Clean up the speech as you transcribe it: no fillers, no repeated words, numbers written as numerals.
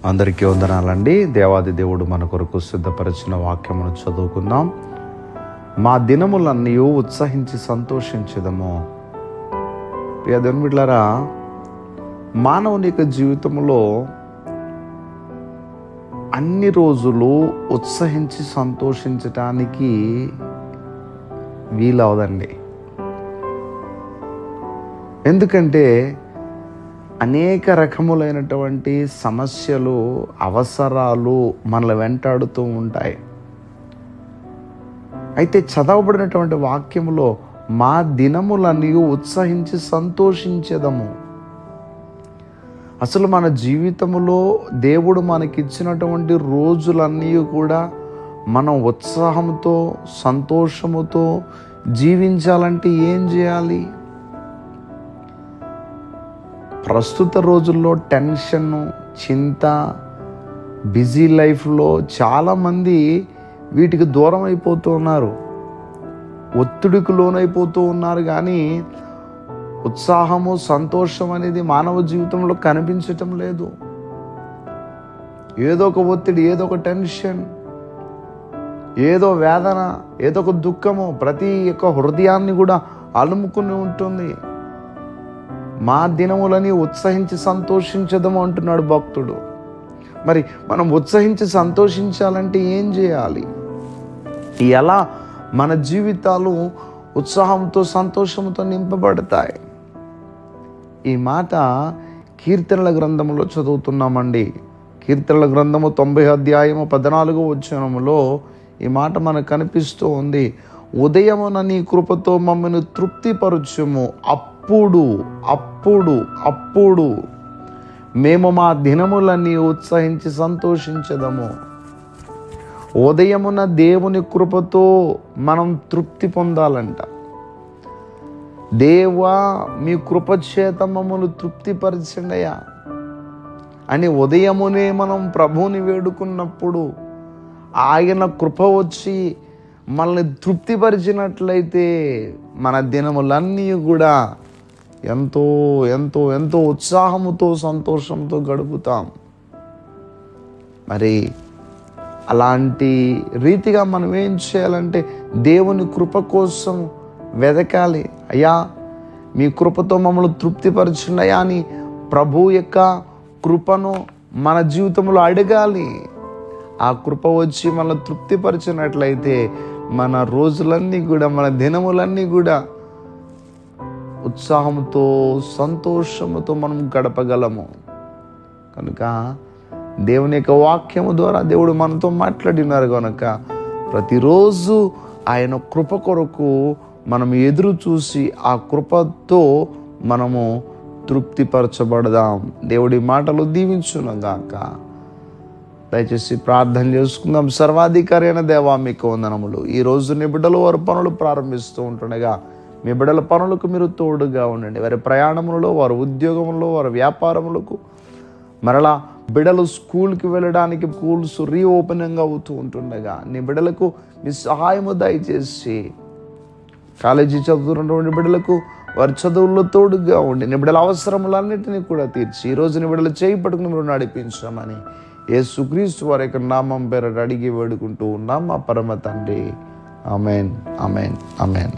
అందరికీ వందనాలండి. దేవాది దేవుడు మన కొరకు సిద్ధపరిచిన వాక్యమును చదువుకుందాం. మా దినములన్నీ ఉత్సహించి సంతోషించదము. ప్రియ దేవుని బిడ్డలారా, మానవుని యొక్క జీవితంలో అన్ని రోజులు ఉత్సహించి సంతోషించటానికి వీలవదండి. ఎందుకంటే అనేక రకములైనటువంటి సమస్యలు, అవసరాలు మనల్ని వెంటాడుతూ ఉంటాయి. అయితే చదవబడినటువంటి వాక్యములో మా దినములన్నీ ఉత్సహించి సంతోషించెదము. అసలు మన జీవితంలో దేవుడు మనకిచ్చినటువంటి రోజులన్నీ కూడా మనం ఉత్సాహంతో, సంతోషముతో జీవించాలంటే ఏం చేయాలి? ప్రస్తుత రోజుల్లో టెన్షన్, చింత, బిజీ లైఫ్లో చాలామంది వీటికి దూరం అయిపోతూ ఉన్నారు, ఒత్తిడికి లోనైపోతూ ఉన్నారు. కానీ ఉత్సాహము, సంతోషం అనేది మానవ జీవితంలో కనిపించటం లేదు. ఏదో ఒక ఒత్తిడి, ఏదో ఒక టెన్షన్, ఏదో వేదన, ఏదో ఒక దుఃఖము ప్రతి ఒక్క హృదయాన్ని కూడా అలుముకుని ఉంటుంది. మా దినములని ఉత్సహించి సంతోషించదము అంటున్నాడు భక్తుడు. మరి మనం ఉత్సహించి సంతోషించాలంటే ఏం చేయాలి? ఎలా మన జీవితాలు ఉత్సాహంతో, సంతోషంతో నింపబడతాయి? ఈ మాట కీర్తనల గ్రంథములో చదువుతున్నామండి. కీర్తనల గ్రంథము 90 అధ్యాయము 14వ వచనములో ఈ మాట మనకు కనిపిస్తూ ఉంది. ఉదయమున నీ కృపతో మమ్మల్ని తృప్తిపరచుము, అప్పుడు మేము మా దినములన్నీ ఉత్సహించి సంతోషించదము. ఉదయమున దేవుని కృపతో మనం తృప్తి పొందాలంట. దేవా, మీ కృప చేత మమ్మల్ని తృప్తిపరచండియా అని ఉదయమునే మనం ప్రభువుని వేడుకున్నప్పుడు ఆయన కృప వచ్చి మనల్ని తృప్తిపరిచినట్లయితే మన దినములన్నీ కూడా ఎంతో ఎంతో ఎంతో ఉత్సాహముతో, సంతోషంతో గడుపుతాం. మరి అలాంటి రీతిగా మనం ఏం చేయాలంటే దేవుని కృప కోసం వెదకాలి. అయ్యా, మీ కృపతో మమ్మల్ని తృప్తిపరచండి అయ్యా అని ప్రభు యొక్క కృపను మన జీవితంలో అడగాలి. ఆ కృప వచ్చి మనల్ని తృప్తిపరిచినట్లయితే మన రోజులన్నీ కూడా, మన దినములన్నీ కూడా ఉత్సాహంతో, సంతోషముతో మనం గడపగలము. కనుక దేవుని యొక్క వాక్యము ద్వారా దేవుడు మనతో మాట్లాడినారు కనుక ప్రతిరోజు ఆయన కృప కొరకు మనం ఎదురు చూసి ఆ కృపతో మనము తృప్తిపరచబడదాం. దేవుడి మాటలు దీవించునుగాక. దయచేసి ప్రార్థన చేసుకుందాం. సర్వాధికారి అయిన దేవా, మీకు వందనములు. ఈరోజు నీ బిడ్డలు వారి పనులు ప్రారంభిస్తూ ఉంటుండగా మీ బిడ్డల పనులకు మీరు తోడుగా ఉండండి. వారి ప్రయాణములలో, వారి ఉద్యోగంలో, వారి వ్యాపారములకు, మరలా బిడ్డలు స్కూల్కి వెళ్ళడానికి స్కూల్స్ రీఓపెనింగ్ అవుతూ ఉంటుండగా నీ బిడ్డలకు మీ సహాయము దయచేసి, కాలేజీ చదువుతున్నటువంటి బిడ్డలకు వారి చదువుల్లో తోడుగా ఉండి నీ బిడ్డల అవసరములన్నింటినీ కూడా తీర్చి ఈరోజు నీ బిడ్డలు చేయి పట్టుకుని మీరు నడిపించామని యేసుక్రీస్తు వారి యొక్క నామం పేరట అడిగి వేడుకుంటూ ఉన్నాం మా పరమ తండ్రి. Amen, amen, amen.